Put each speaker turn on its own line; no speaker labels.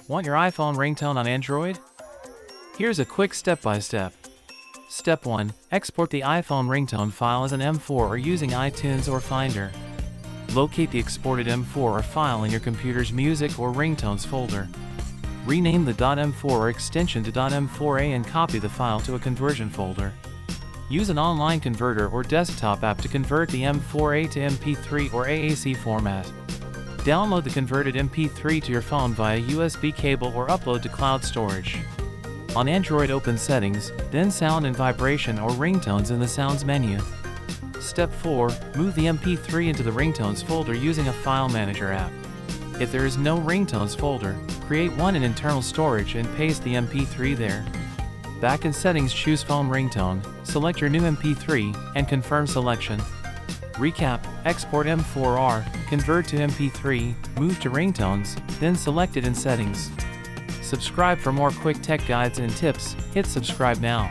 Want your iPhone ringtone on Android? Here's a quick step-by-step. Step 1. Export the iPhone ringtone file as an M4 or using iTunes or Finder. Locate the exported M4 or file in your computer's Music or Ringtones folder. Rename the .m4 or extension to .m4a and copy the file to a conversion folder. Use an online converter or desktop app to convert the M4a to MP3 or AAC format. Download the converted MP3 to your phone via USB cable or upload to cloud storage. On Android, open Settings, then Sound and Vibration or Ringtones in the Sounds menu. Step 4. Move the MP3 into the Ringtones folder using a file manager app. If there is no Ringtones folder, create one in internal storage and paste the MP3 there. Back in Settings, choose Phone Ringtone, select your new MP3, and confirm selection. Recap: export M4R, convert to MP3, move to Ringtones, then select it in Settings. Subscribe for more quick tech guides and tips. Hit subscribe now.